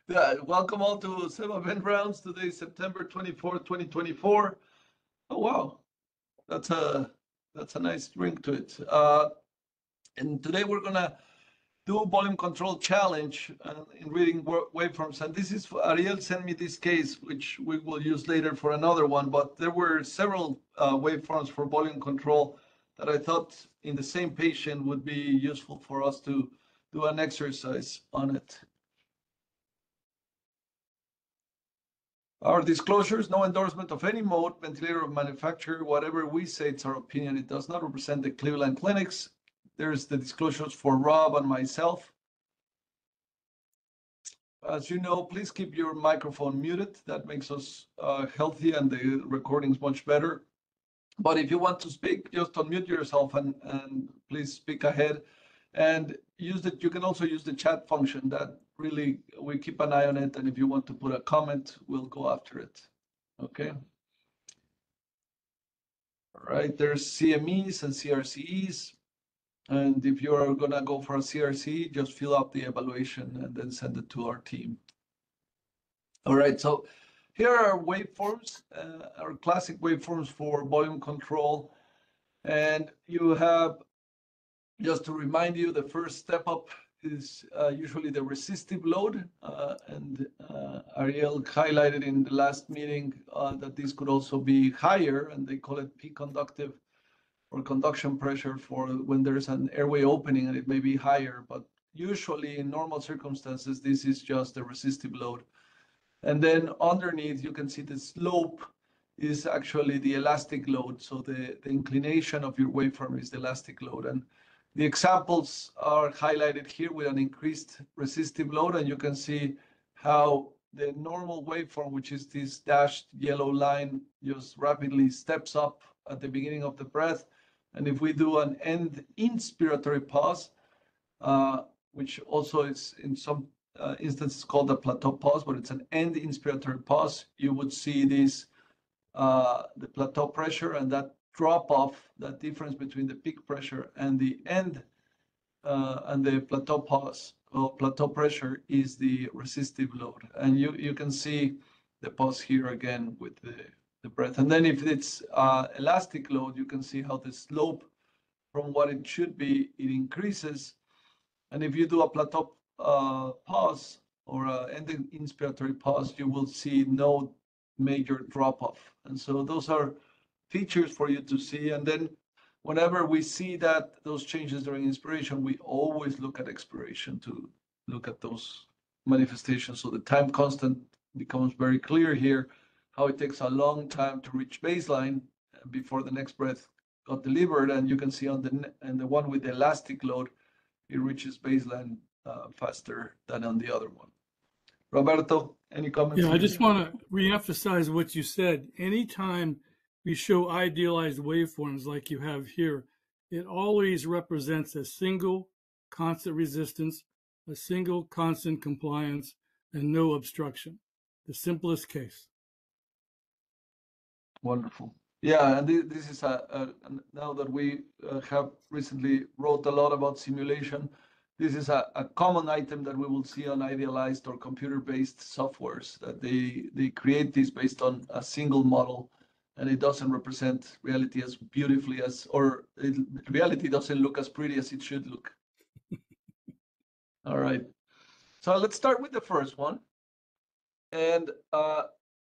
Yeah, welcome all to SEVA VentRounds. Today, September 24th, 2024. Oh wow, that's a nice ring to it. And today we're gonna do a volume control challenge in reading waveforms. And this is Ariel sent me this case, which we will use later for another one. But there were several waveforms for volume control that I thought in the same patient would be useful for us to do an exercise on it. Our disclosures, no endorsement of any mode, ventilator, or manufacturer. Whatever we say, it's our opinion. It does not represent the Cleveland Clinics. There's the disclosures for Rob and myself. As you know, please keep your microphone muted. That makes us healthy and the recording's much better. But if you want to speak, just unmute yourself and please speak ahead. And you can also use the chat function. That really, we keep an eye on it. And if you want to put a comment, we'll go after it. Okay. All right, there's CMEs and CRCEs. And if you are going to go for a CRC, just fill out the evaluation and then send it to our team. All right, so here are waveforms, our classic waveforms for volume control. And you have, just to remind you, the first step up is usually the resistive load. Ariel highlighted in the last meeting that this could also be higher, and they call it peak conductive or conduction pressure for when there's an airway opening, and it may be higher. But usually in normal circumstances, this is just the resistive load. And then underneath, you can see the slope is actually the elastic load. So the inclination of your waveform is the elastic load. And the examples are highlighted here with an increased resistive load, and you can see how the normal waveform, which is this dashed yellow line, just rapidly steps up at the beginning of the breath. And if we do an end inspiratory pause, which also is in some instances called a plateau pause, but it's an end inspiratory pause, you would see this, the plateau pressure, and that drop off, that difference between the peak pressure and the end and the plateau pause or plateau pressure is the resistive load. And you can see the pause here again with the breath. And then if it's elastic load, you can see how the slope from what it should be, it increases. And if you do a plateau pause or an end inspiratory pause, you will see no major drop off. And so those are features for you to see. And then whenever we see that those changes during inspiration, we always look at expiration to look at those manifestations. So the time constant becomes very clear here, how it takes a long time to reach baseline before the next breath got delivered. And you can see on the one with the elastic load, it reaches baseline faster than on the other one. Roberto, any comments? Yeah, I just want to reemphasize what you said. Anytime we show idealized waveforms like you have here, it always represents a single constant resistance, a single constant compliance, and no obstruction. The simplest case. Wonderful. Yeah, and this is now that we have recently wrote a lot about simulation, this is a common item that we will see on idealized or computer-based softwares, that they create this based on a single model, and it doesn't represent reality as beautifully as, or reality doesn't look as pretty as it should look. All right. So let's start with the first one. And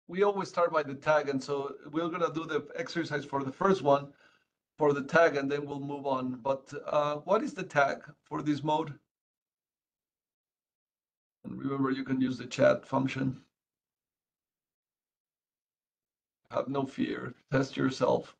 we always start by the tag. And so we're going to do the exercise for the first one for the tag, and then we'll move on. But what is the tag for this mode? And remember, you can use the chat function. Have no fear. Test yourself.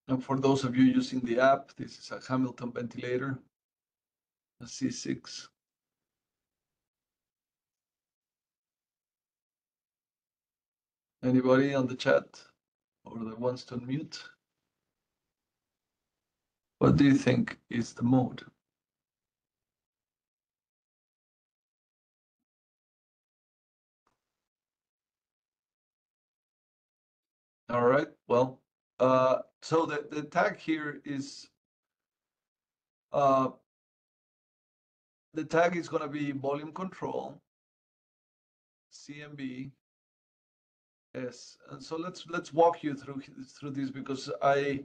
And for those of you using the app, this is a Hamilton ventilator, a C6. Anybody on the chat or that wants to unmute? What do you think is the mode? All right. Well, so the tag here is the tag is going to be volume control, CMV, S. And so let's walk you through this, because I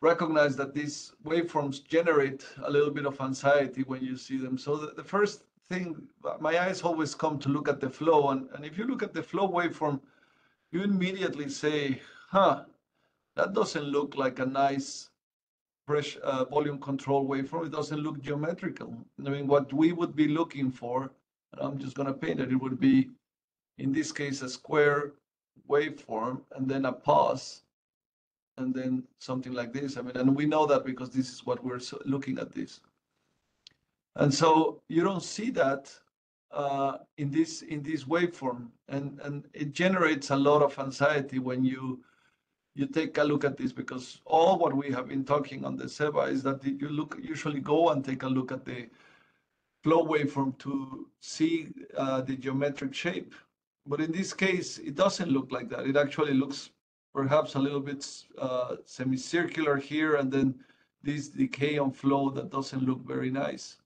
recognize that these waveforms generate a little bit of anxiety when you see them. So the first thing, my eyes always come to look at the flow, and if you look at the flow waveform, you immediately say, huh, that doesn't look like a nice pressure volume control waveform. It doesn't look geometrical. I mean, what we would be looking for, and I'm just going to paint it, it would be, in this case, a square waveform, and then a pause, and then something like this. I mean, and we know that because this is what we're looking at this. And so you don't see that in this waveform, and it generates a lot of anxiety when you take a look at this, because all what we have been talking on the SEVA is that you usually go and take a look at the flow waveform to see the geometric shape. But in this case, it doesn't look like that. It actually looks perhaps a little bit semicircular here, and then this decay on flow that doesn't look very nice.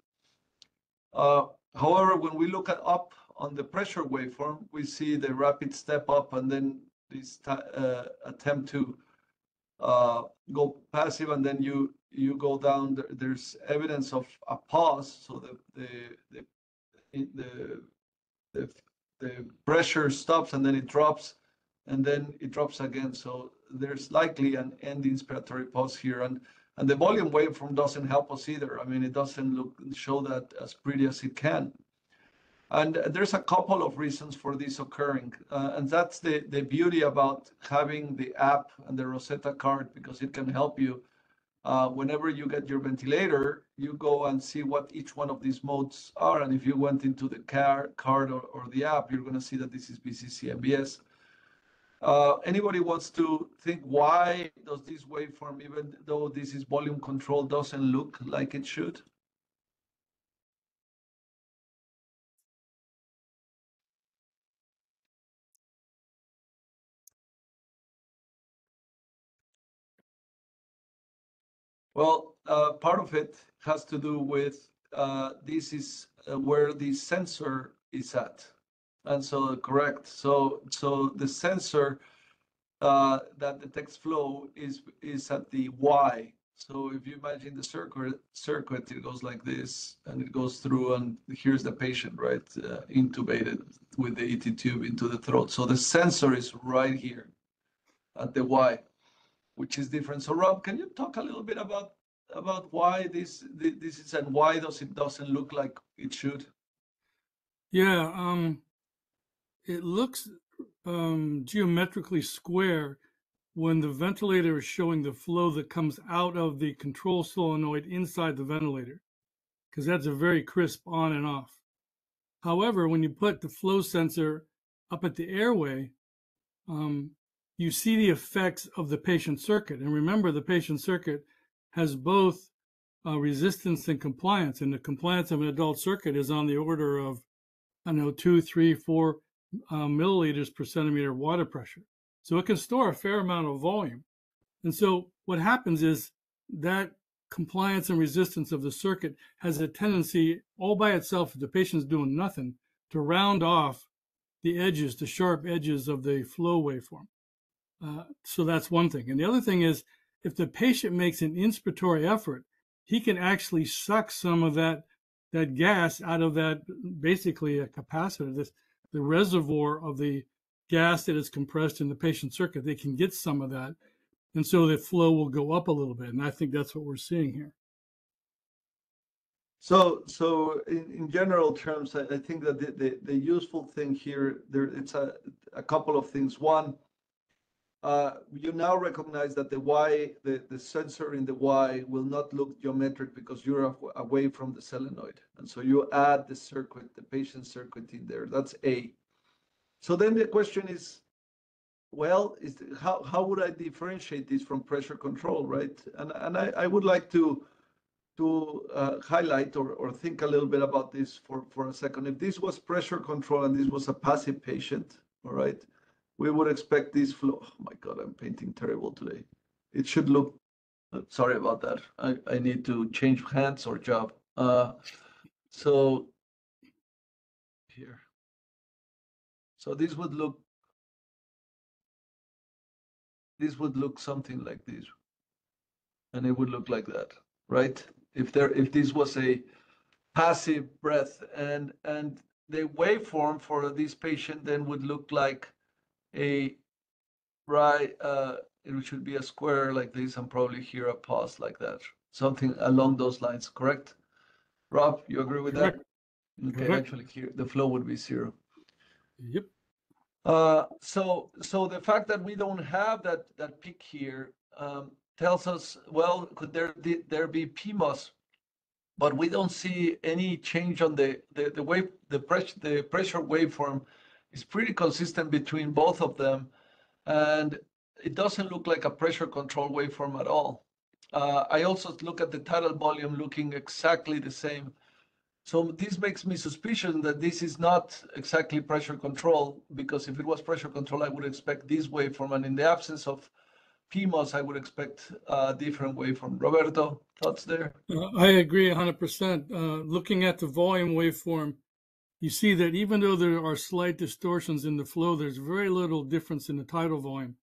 However, when we look up on the pressure waveform, we see the rapid step up, and then this attempt to go passive, and then you go down. There's evidence of a pause, so the pressure stops, and then it drops, and then it drops again. So there's likely an end inspiratory pause here, and the volume waveform doesn't help us either. I mean, it doesn't show that as pretty as it can. And there's a couple of reasons for this occurring, and that's the beauty about having the app and the Rosetta card, because it can help you. Whenever you get your ventilator, you go and see what each one of these modes are. And if you went into the card or the app, you're going to see that this is VC-CMVs. Anybody wants to think, why does this waveform, even though this is volume control, doesn't look like it should? Well, part of it has to do with this is where the sensor is at. And so, correct. So the sensor that detects flow is at the Y. So if you imagine the circuit, it goes like this, and it goes through, and here's the patient, right, intubated with the ET tube into the throat. So the sensor is right here at the Y, which is different. So Rob, can you talk a little bit about why this is, and why doesn't look like it should? Yeah, it looks geometrically square when the ventilator is showing the flow that comes out of the control solenoid inside the ventilator, because that's a very crisp on and off. However, when you put the flow sensor up at the airway, you see the effects of the patient circuit. And remember, the patient circuit has both resistance and compliance, and the compliance of an adult circuit is on the order of, I don't know, 2, 3, 4 milliliters per centimeter water pressure. So it can store a fair amount of volume. And so what happens is that compliance and resistance of the circuit has a tendency all by itself, if the patient's doing nothing, to round off the edges, the sharp edges of the flow waveform. So that's one thing. And the other thing is, if the patient makes an inspiratory effort, he can actually suck some of that gas out of that, basically a capacitor, the reservoir of the gas that is compressed in the patient circuit. They can get some of that, and so the flow will go up a little bit. And I think that's what we're seeing here. So in general terms, I think that the useful thing here, it's a couple of things. One, you now recognize that the sensor in the Y will not look geometric because you're away from the solenoid. And so you add the circuit, the patient circuit in there. That's A. So then the question is, well, how would I differentiate this from pressure control, right? And I would like to highlight or think a little bit about this for a second. If this was pressure control and this was a passive patient, all right, we would expect this flow. Oh my God, I'm painting terrible today. It should look, sorry about that. I need to change hands or job. So here. So this would look something like this. And it would look like that, right? If this was a passive breath, and the waveform for this patient then would look like a right, it should be a square like this, and probably here a pause like that, something along those lines, correct? Rob, you agree with that? Correct. Okay, Correct. actually here the flow would be 0. Yep. So the fact that we don't have that peak here tells us, well, could there be PMOS? But we don't see any change on the wave, the pressure waveform is pretty consistent between both of them, and it doesn't look like a pressure control waveform at all. I also look at the tidal volume looking exactly the same. So this makes me suspicious that this is not exactly pressure control, because if it was pressure control, I would expect this waveform, and in the absence of PMOS, I would expect a different waveform. Roberto, thoughts there? I agree 100%. Looking at the volume waveform, you see that even though there are slight distortions in the flow, there's very little difference in the tidal volume.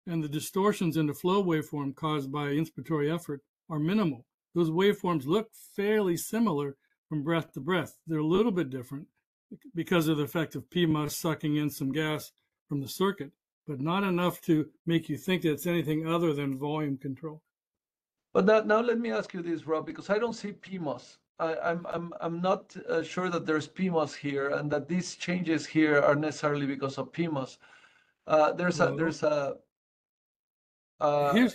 And the distortions in the flow waveform caused by inspiratory effort are minimal. Those waveforms look fairly similar from breath to breath. They're a little bit different because of the effect of PMOS sucking in some gas from the circuit, but not enough to make you think that it's anything other than volume control. But now let me ask you this, Rob, because I don't see PMOS. I'm not sure that there's PMOS here, and that these changes here are necessarily because of PMOS.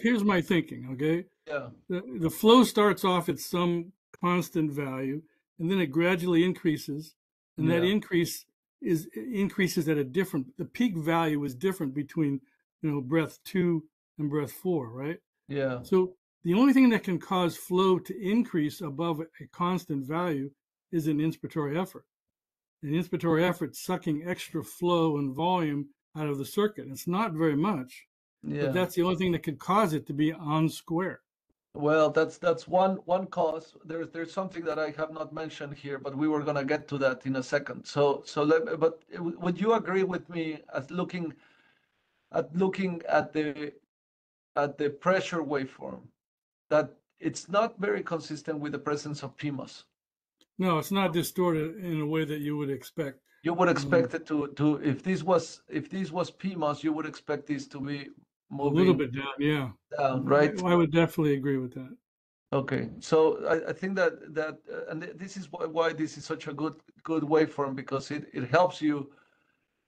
Here's my thinking. Okay, Yeah, the flow starts off at some constant value, and then it gradually increases, and that yeah, increases at a different. The peak value is different between breath 2 and breath 4, right? yeah, So the only thing that can cause flow to increase above a constant value is an inspiratory effort. An inspiratory effort sucking extra flow and volume out of the circuit. It's not very much, but yeah. that's the only thing that could cause it to be on square. Well, that's one cause. There's something that I have not mentioned here, but we were gonna get to that in a second. But would you agree with me as looking at the pressure waveform, that it's not very consistent with the presence of PMOS? No, it's not distorted in a way that you would expect. You would expect it to if this was PMOS, you would expect this to be A little moving bit down, yeah. down, right? I would definitely agree with that. Okay, so I think that and this is why this is such a good waveform, because it helps you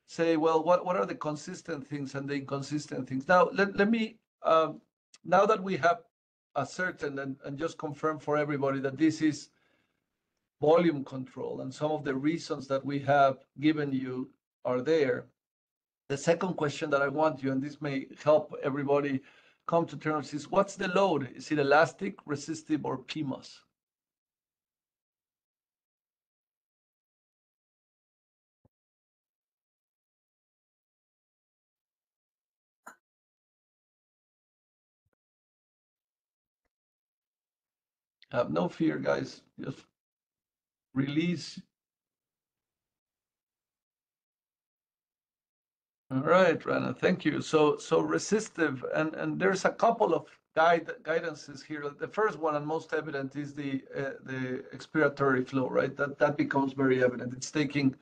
say, well, what are the consistent things and the inconsistent things. Now let me now that we have ascertained and just confirm for everybody that this is volume control, and some of the reasons that we have given you are there. The second question that I want you, and this may help everybody come to terms, is what's the load? Is it elastic, resistive, or PMOS? Have no fear, guys. Just release. All right, Rana, thank you. So resistive, and there's a couple of guidances here. The first one and most evident is the expiratory flow, right? That becomes very evident. It's taking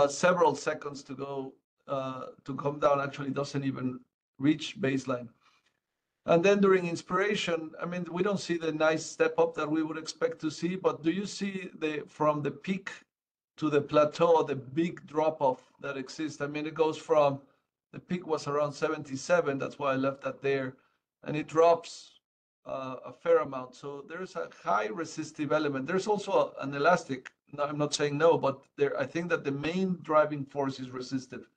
several seconds to go to come down. Actually, doesn't even reach baseline. And then during inspiration, I mean, we don't see the nice step up that we would expect to see, but do you see from the peak to the plateau, the big drop off that exists? I mean, it goes from, the peak was around 77, that's why I left that there, and it drops a fair amount. So there's a high resistive element. There's also an elastic. No, I'm not saying no, but I think that the main driving force is resistive.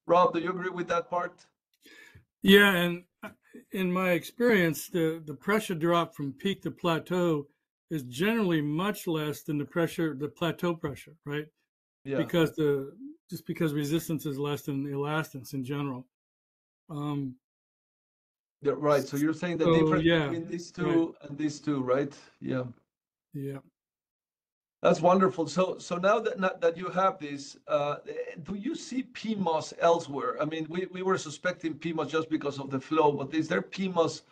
Rob, do you agree with that part? Yeah, and in my experience, the pressure drop from peak to plateau is generally much less than the plateau pressure, right? Yeah. Because just because resistance is less than elastance in general. Right. So you're saying the So, difference yeah, between these two right. and these two, right? Yeah. Yeah. That's wonderful. So now that you have this, do you see PMOS elsewhere? I mean, we were suspecting PMOS just because of the flow, but is there PMOS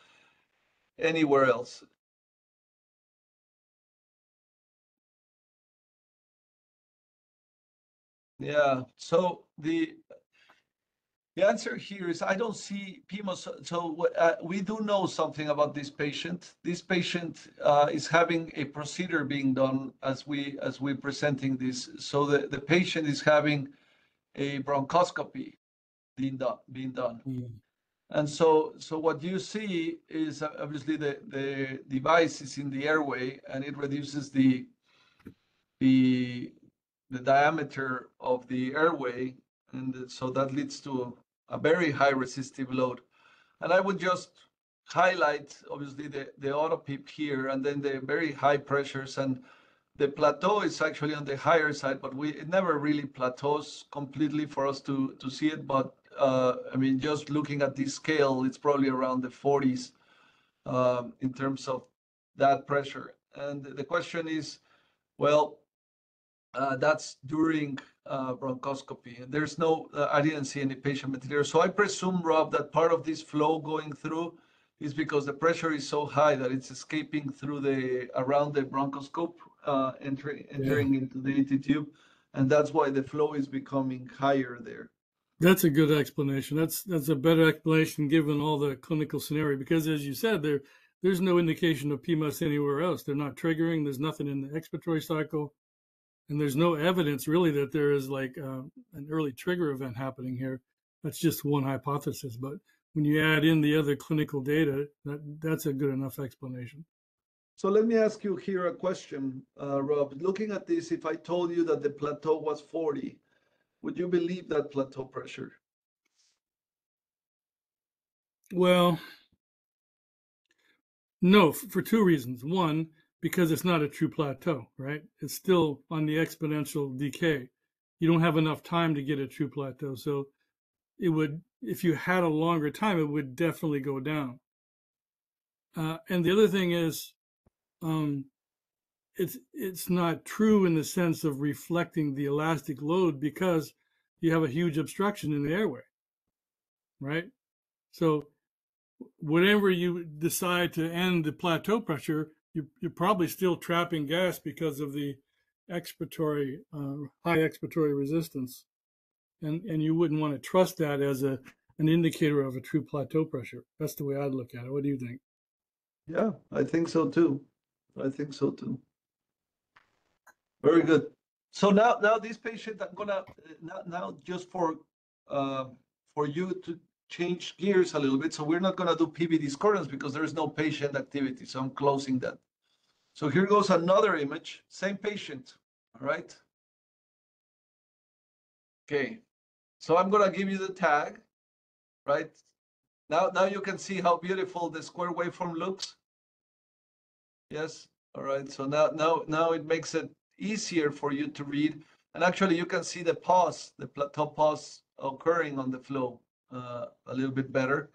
anywhere else? Yeah. So the answer here is I don't see PMOS. So we do know something about this patient. This patient is having a procedure being done as we presenting this. So the patient is having a bronchoscopy being done. Mm. And so what you see is obviously the device is in the airway and it reduces the diameter of the airway, and so that leads to a very high resistive load. And I would just highlight obviously the auto PIP here and then the very high pressures, and the plateau is actually on the higher side, but it never really plateaus completely for us to see it. But I mean, just looking at this scale, it's probably around the 40s in terms of that pressure. And the question is, well, that's during bronchoscopy. And there's no, I didn't see any patient material. So I presume, Rob, that part of this flow going through is because the pressure is so high that it's escaping through around the bronchoscope, entering into the ET tube. And that's why the flow is becoming higher there. That's a good explanation. That's a better explanation given all the clinical scenario, because as you said, there's no indication of PMOS anywhere else. They're not triggering. There's nothing in the expiratory cycle. And there's no evidence really that there is like an early trigger event happening here. That's just one hypothesis. But when you add in the other clinical data, that's a good enough explanation. So let me ask you here a question, Rob. Looking at this, if I told you that the plateau was 40, would you believe that plateau pressure? Well, no, for two reasons. One, because it's not a true plateau, right? It's still on the exponential decay. You don't have enough time to get a true plateau. So it would, if you had a longer time, it would definitely go down. And the other thing is, it's not true in the sense of reflecting the elastic load because you have a huge obstruction in the airway, right? So whenever you decide to end the plateau pressure, you're probably still trapping gas because of the expiratory high expiratory resistance, and you wouldn't want to trust that as an indicator of a true plateau pressure. That's the way I'd look at it. What do you think? Yeah, I think so too. I think so too. Very good. So now this patient, I'm gonna now just for you to change gears a little bit. So we're not gonna do PV discordance because there is no patient activity. So I'm closing that. So here goes another image, same patient. All right. Okay. So I'm gonna give you the tag, right? Now you can see how beautiful the square waveform looks. Yes. All right. So now it makes it easier for you to read. And actually, you can see the pause, the plateau pause occurring on the flow a little bit better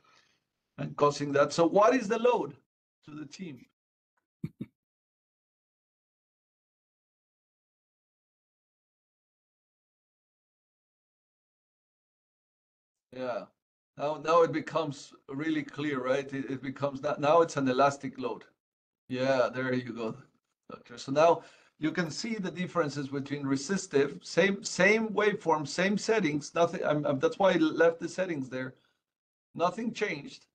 and causing that. So what is the load to the team? Yeah. Now it becomes really clear, right? It becomes now it's an elastic load. Yeah, there you go, doctor. So now you can see the differences between resistive, same waveform, same settings. Nothing. That's why I left the settings there. Nothing changed.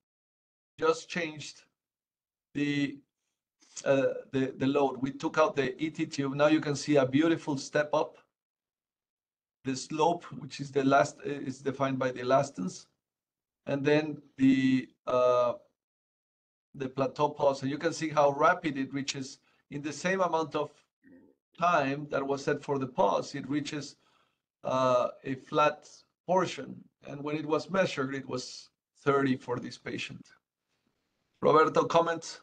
Just changed the load. We took out the ET tube. Now you can see a beautiful step up. The slope, which is the last, is defined by the elastance, and then the plateau pause. And you can see how rapid it reaches in the same amount of time that was set for the pause. It reaches a flat portion, and when it was measured, it was 30 for this patient. Roberto, comments?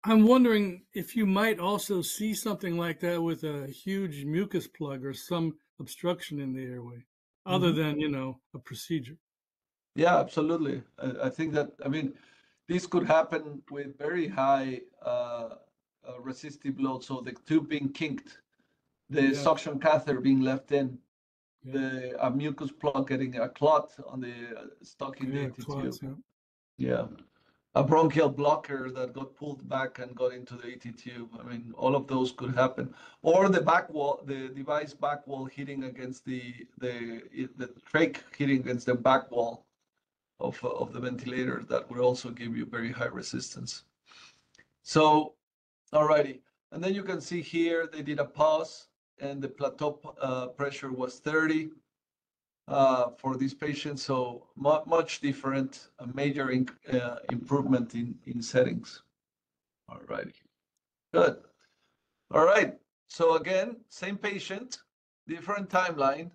I'm wondering if you might also see something like that with a huge mucus plug or some obstruction in the airway. other than, a procedure. Yeah, absolutely. I think that, I mean, this could happen with very high resistive load. So the tube being kinked, the suction catheter being left in, the mucus plug getting a clot on the stuck in the AT clots, tube. Yeah. A bronchial blocker that got pulled back and got into the AT tube. I mean, all of those could happen. Or the back wall, the device back wall hitting against the trach hitting against the back wall of the ventilator. That would also give you very high resistance. So, alrighty. And then you can see here, they did a pause and the plateau pressure was 30 for these patients. So much different, a major improvement in settings. Alrighty, good. All right, so again, same patient, different timeline.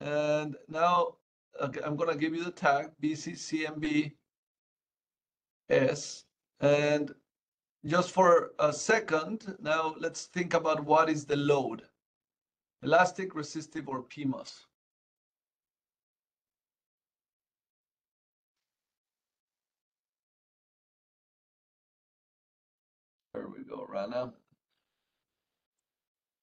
And now I'm gonna give you the tag VC-CMVs. And just for a second, now let's think about what is the load, elastic, resistive, or PMOS. There we go, Rana.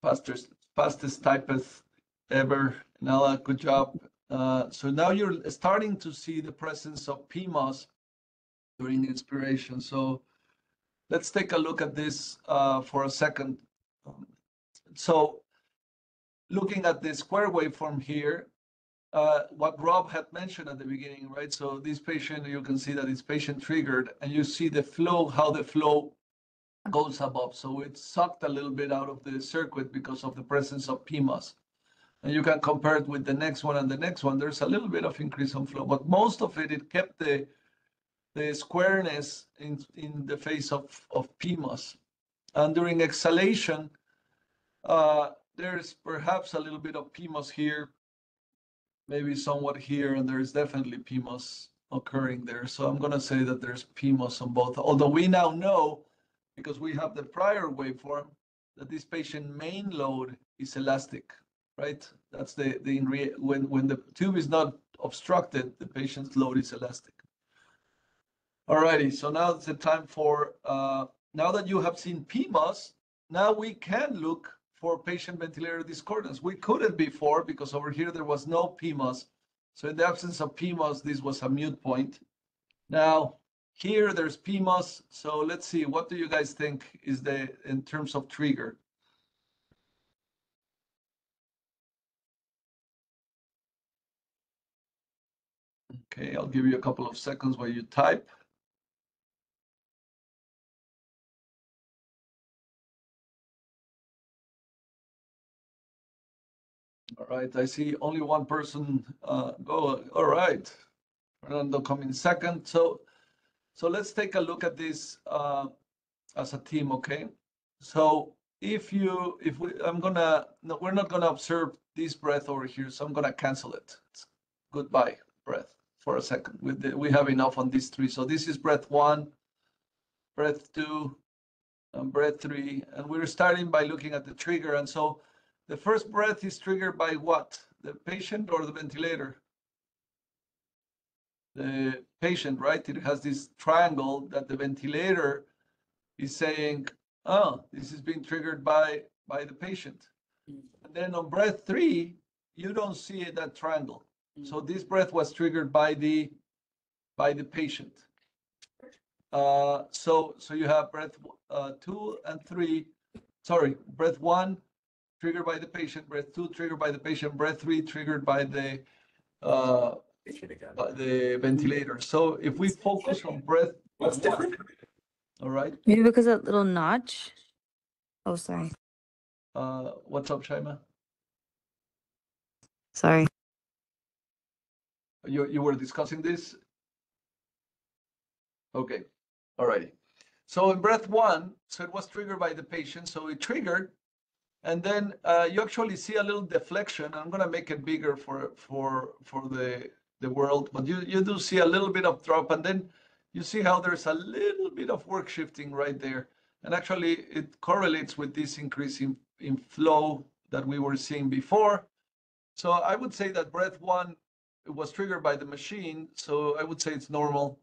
Fastest typist ever. Nala, good job. So now you're starting to see the presence of PMOS during inspiration. So let's take a look at this for a second. So looking at the square waveform here, what Rob had mentioned at the beginning, right? So this patient, you can see that it's patient triggered, and you see the flow, how the flow goes above. So it's sucked a little bit out of the circuit because of the presence of PMOS. And you can compare it with the next one and the next one. There's a little bit of increase on flow, but most of it kept the squareness in the face of PMOS. And during exhalation, there's perhaps a little bit of PMOS here, maybe somewhat here, and there's definitely PMOS occurring there. So I'm going to say that there's PMOS on both, although we now know, because we have the prior waveform, that this patient main load is elastic, right? That's when the tube is not obstructed, the patient's load is elastic. Alrighty, so now it's the time for, now that you have seen PMOS, now we can look for patient ventilator discordance. We couldn't before because over here there was no PMOS. So in the absence of PMOS, this was a mute point. Now here there's PMOS. So let's see, what do you guys think is in terms of trigger? Okay, I'll give you a couple of seconds while you type. All right, I see only one person go. All right, Fernando coming second. So let's take a look at this as a team, okay? So we're not gonna observe this breath over here, so I'm gonna cancel it. It's goodbye breath for a second. We have enough on these three. So this is breath 1, breath 2, and breath 3, and we're starting by looking at the trigger. And so the first breath is triggered by what? The patient or the ventilator? The patient, right? It has this triangle that the ventilator is saying, oh, this is being triggered by the patient. And then on breath 3, you don't see that triangle. So this breath was triggered by the patient. So you have breath 2 and 3. Sorry, breath 1 triggered by the patient, breath 2 triggered by the patient, breath 3 triggered by the ventilator. So if we focus on breath, what's different? All right. Maybe because that little notch. Oh, sorry. What's up, Shaima? Sorry. You were discussing this? Okay. All righty. So in breath 1, so it was triggered by the patient. So it triggered, and then you actually see a little deflection. I'm going to make it bigger for the world, but you do see a little bit of drop, and then you see how there's a little bit of work shifting right there. And actually, it correlates with this increase in flow that we were seeing before. So I would say that breath 1 was triggered by the machine, so I would say it's normal.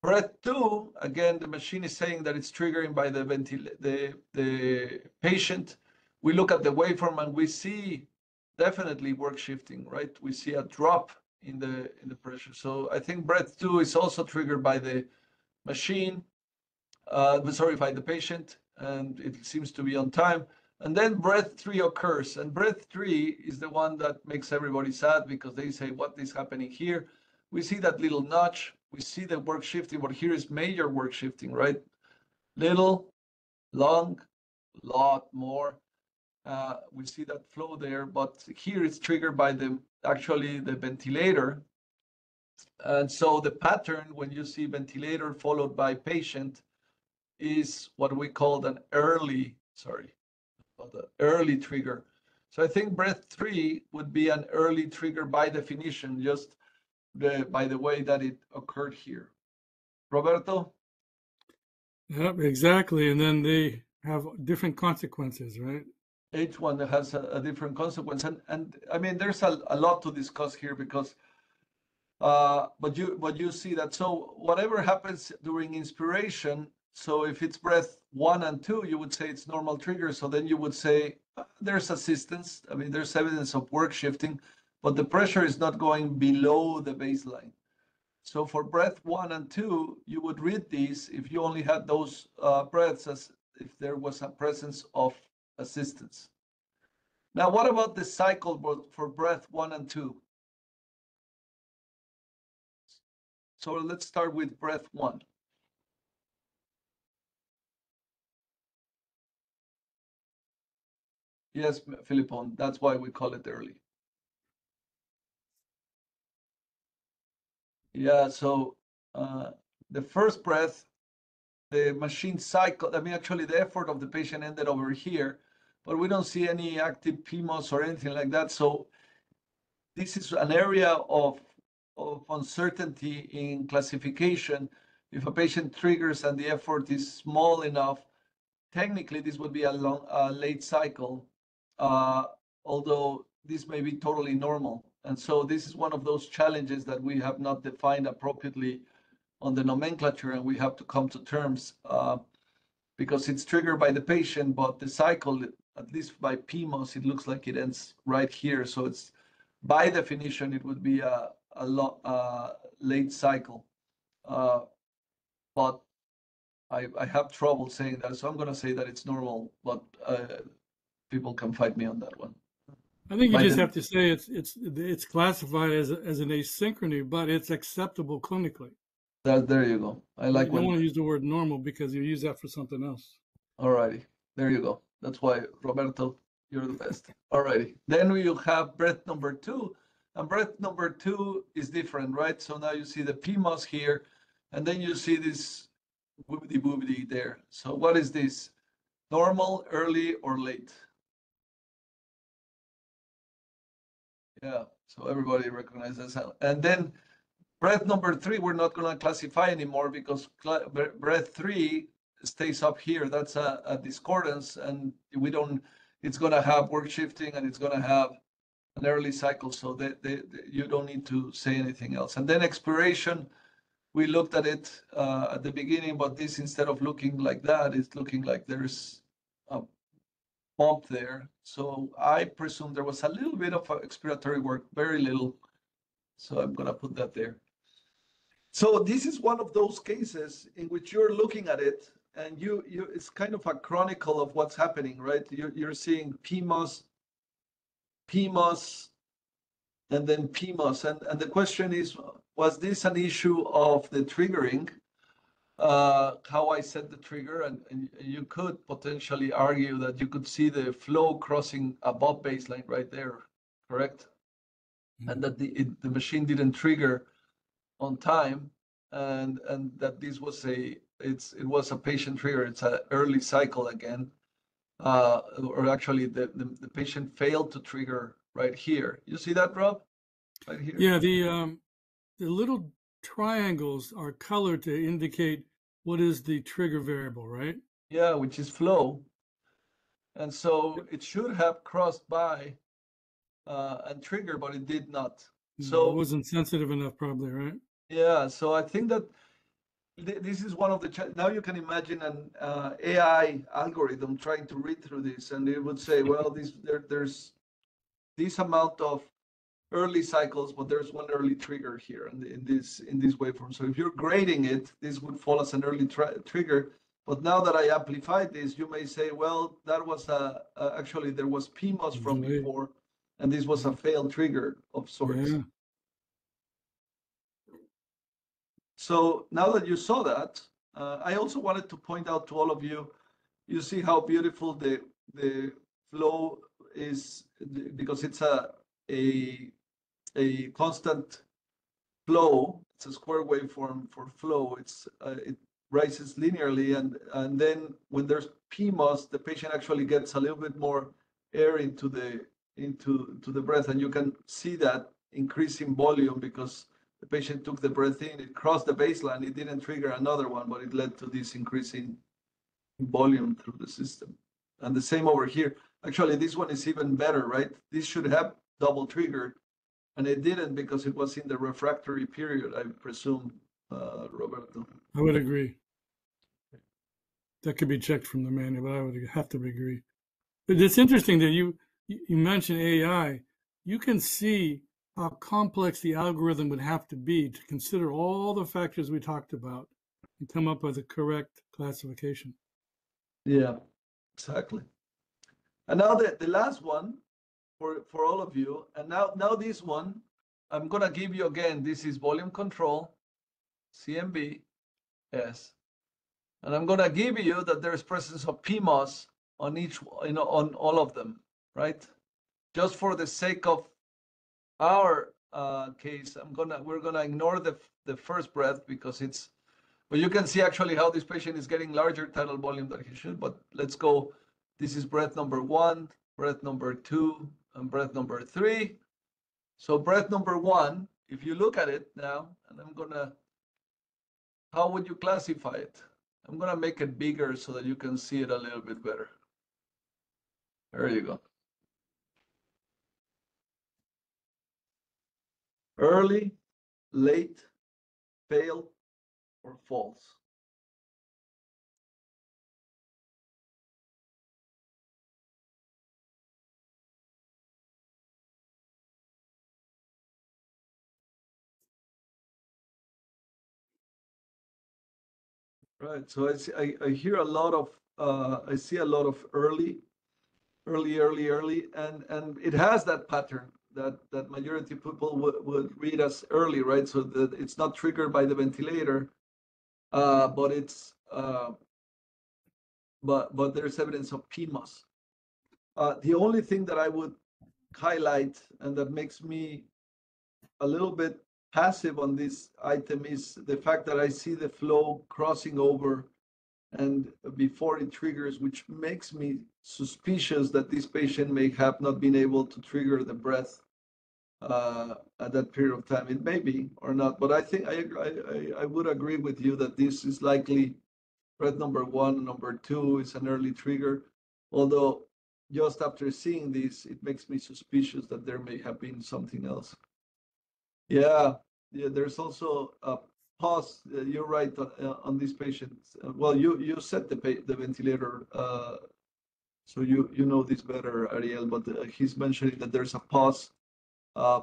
Breath 2, again, the machine is saying that it's triggering by the patient. We look at the waveform and we see definitely work shifting, right? We see a drop in the pressure. So I think breath 2 is also triggered by the machine, sorry, by the patient, and it seems to be on time. And then breath 3 occurs, and breath 3 is the one that makes everybody sad because they say, what is happening here? We see that little notch, we see the work shifting, but here is major work shifting, right? Little, long, lot more. We see that flow there, but here it's triggered by actually the ventilator. And so the pattern, when you see ventilator followed by patient, is what we call an early trigger. So I think breath 3 would be an early trigger by definition, just by the way that it occurred here. Roberto? Yep, exactly. And then they have different consequences, right? Each one has a different consequence. And I mean, there's a lot to discuss here because, but you see that, so whatever happens during inspiration, so if it's breath 1 and 2, you would say it's normal trigger. So then you would say there's assistance. I mean, there's evidence of work shifting, but the pressure is not going below the baseline. So for breath 1 and 2, you would read these if you only had those breaths as if there was a presence of assistance. Now, what about the cycle for breath 1 and 2? So let's start with breath 1. Yes, Philippon, that's why we call it early. Yeah, so the first breath, the machine cycle, I mean, actually the effort of the patient ended over here, but we don't see any active PMOS or anything like that. So this is an area of uncertainty in classification. If a patient triggers and the effort is small enough, technically this would be a late cycle, although this may be totally normal. And so this is one of those challenges that we have not defined appropriately on the nomenclature, and we have to come to terms because it's triggered by the patient, but the cycle, at least by PMOS, it looks like it ends right here. So it's, by definition, it would be a late cycle. But I have trouble saying that, so I'm going to say that it's normal, but people can fight me on that one. I think you just have to say it's classified as an asynchrony, but it's acceptable clinically. There you go. I like. You don't want to use the word normal because you use that for something else. All righty, there you go. That's why, Roberto, you're the best. All righty. Then we have breath number 2, and breath number 2 is different, right? So now you see the PMOS here, and then you see this boobity there. So what is this? Normal, early, or late? Yeah, so everybody recognizes that. And then breath number 3, we're not going to classify anymore because breath 3 stays up here. That's a discordance, and we don't, it's going to have work shifting and it's going to have an early cycle. So you don't need to say anything else. And then expiration, we looked at it at the beginning, but this, instead of looking like that, it's looking like there's a bump there. So I presume there was a little bit of expiratory work, very little. So I'm going to put that there. So this is one of those cases in which you're looking at it and it's kind of a chronicle of what's happening, right? You're seeing PMOS, and then PMOS. And the question is, was this an issue of the triggering, how I set the trigger? And you could potentially argue that you could see the flow crossing above baseline right there, correct? Mm-hmm. And that the machine didn't trigger on time, and that this was it was a patient trigger. It's an early cycle again, or actually the patient failed to trigger right here. You see that, Rob? Right here. Yeah, the little triangles are colored to indicate what is the trigger variable, right? Yeah, which is flow. And so it should have crossed by and trigger, but it did not. It So wasn't sensitive enough, probably, right? yeah, so I think that this is one of the now you can imagine an AI algorithm trying to read through this, and it would say, well, there's this amount of early cycles, but there's one early trigger here in this waveform. So if you're grading it, this would fall as an early trigger. But now that I amplified this, you may say, well, that was actually there was PMOS from before, and this was a failed trigger of sorts. Yeah. So now that you saw that, I also wanted to point out to all of you, you see how beautiful the flow is, because it's a constant flow. It's a square waveform for flow. It rises linearly, and then when there's PMOS, the patient actually gets a little bit more air into the breath, and you can see that increase in volume because the patient took the breath in, it crossed the baseline, it didn't trigger another one, but it led to this increase in volume through the system. And the same over here. Actually, this one is even better, right? This should have double triggered, and it didn't because it was in the refractory period, I presume, Roberto. I would agree. That could be checked from the manual, but I would have to agree. But it's interesting that you mentioned AI. You can see how complex the algorithm would have to be to consider all the factors we talked about and come up with a correct classification. Yeah, exactly. And now the last one for all of you, and now this one, I'm gonna give you again, this is volume control, CMV, yes. And I'm gonna give you that there's presence of PMOS on on all of them, right? Just for the sake of our case, we're gonna ignore the first breath because but you can see actually how this patient is getting larger tidal volume than he should. But let's go. This is breath number 1, breath number 2, and breath number 3. So breath number 1, if you look at it now, and how would you classify it? I'm gonna make it bigger so that you can see it a little bit better. There you go. Early, late, fail, or false. Right. So I hear a lot of I see a lot of early, and it has that pattern that majority of people would read as early, right? So that it's not triggered by the ventilator, but it's but there's evidence of PMOS. The only thing that I would highlight and that makes me a little bit passive on this item is the fact that I see the flow crossing over and before it triggers, which makes me suspicious that this patient may have not been able to trigger the breath at that period of time. It may be or not, but I think I would agree with you that this is likely breath number 1, number 2 is an early trigger. Although just after seeing this, it makes me suspicious that there may have been something else. Yeah, there's also a pause. You're right on these patients. Well, you set the ventilator, so you know this better, Ariel. But he's mentioning that there's a pause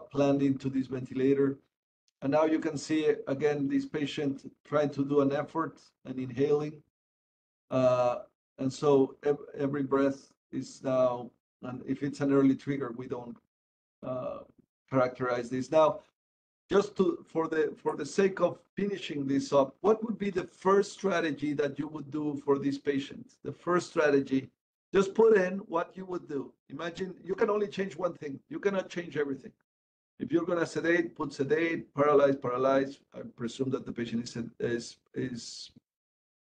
planned into this ventilator, and now you can see again this patient trying to do an effort and inhaling, and so every breath is now. And if it's an early trigger, we don't characterize this now. Just for the sake of finishing this up, what would be the first strategy that you would do for these patients? The first strategy, just put in what you would do. Imagine you can only change one thing. You cannot change everything. If you're gonna sedate, put sedate, paralyze. I presume that the patient is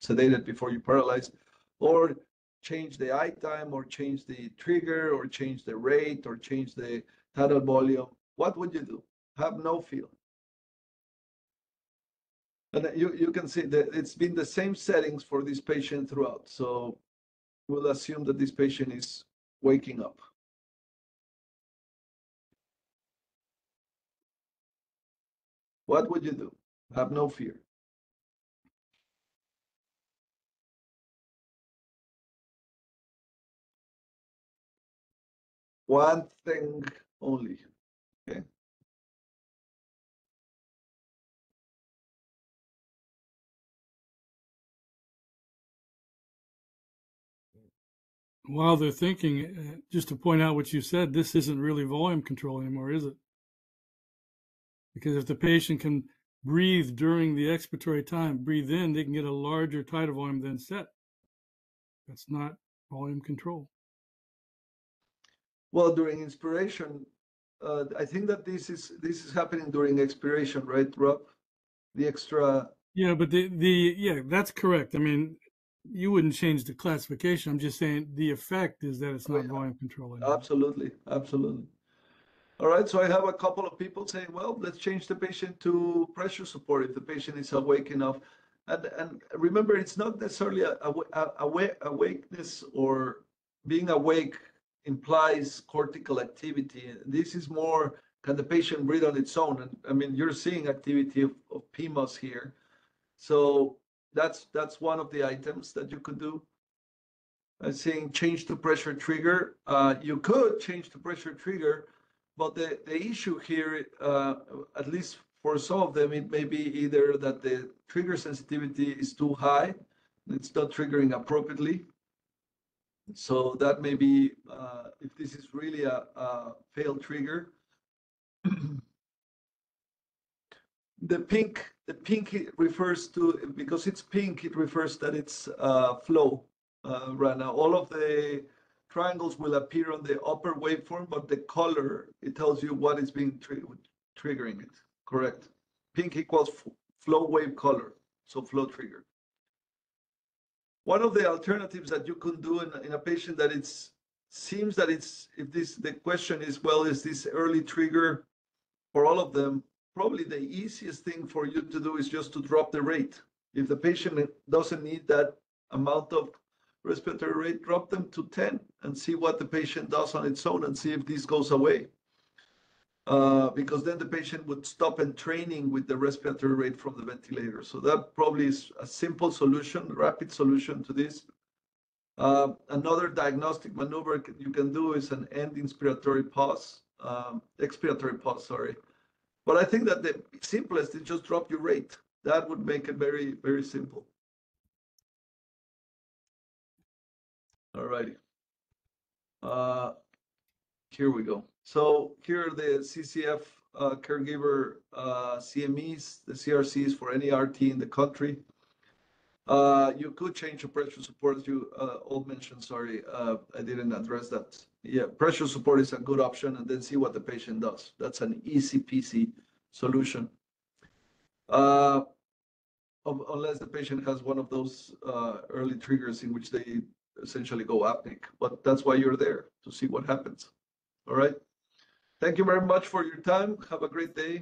sedated before you paralyze, or change the eye time, or change the trigger, or change the rate, or change the tidal volume. What would you do? Have no feel. And you can see that it's been the same settings for this patient throughout. So we'll assume that this patient is waking up. What would you do? Have no fear. One thing only, okay? While they're thinking, just to point out what you said, this isn't really volume control anymore, is it? Because if the patient can breathe during the expiratory time, breathe in, they can get a larger tidal volume than set. That's not volume control. Well, during inspiration, I think that this is happening during expiration, right, Rob? The extra. Yeah, but yeah, that's correct. I mean, you wouldn't change the classification. I'm just saying the effect is that it's not volume control anymore. Absolutely, absolutely. All right, so I have a couple of people saying, well, let's change the patient to pressure support if the patient is awake enough. And remember, it's not necessarily awakeness, or being awake implies cortical activity. This is more, can the patient breathe on its own? And I mean, you're seeing activity of PMOS here. So that's one of the items that you could do. I'm saying change to pressure trigger. You could change to pressure trigger, but the issue here, at least for some of them, it may be either that the trigger sensitivity is too high, it's not triggering appropriately. So that may be, if this is really a failed trigger. The pink refers to, because it's pink, it refers that it's flow right now. All of the triangles will appear on the upper waveform, but the color, it tells you what is being triggering it, correct? Pink equals flow wave color, so flow trigger. One of the alternatives that you could do in a patient that seems that it's, if the question is, well, is this early trigger for all of them? Probably the easiest thing for you to do is just to drop the rate. If the patient doesn't need that amount of respiratory rate, drop them to 10 and see what the patient does on its own and see if this goes away. Because then the patient would stop entraining with the respiratory rate from the ventilator. So that probably is a simple solution, rapid solution to this. Another diagnostic maneuver you can do is an end expiratory pause, sorry. But I think that the simplest is just drop your rate. That would make it very, very simple. All righty. Here we go. So here are the CCF caregiver CMEs, the CRCs for any RT in the country. You could change the pressure support, as you all mentioned. Sorry, I didn't address that. Yeah, pressure support is a good option, and then see what the patient does. That's an easy peasy solution. Unless the patient has one of those early triggers in which they essentially go apneic, but that's why you're there, to see what happens. All right. Thank you very much for your time. Have a great day.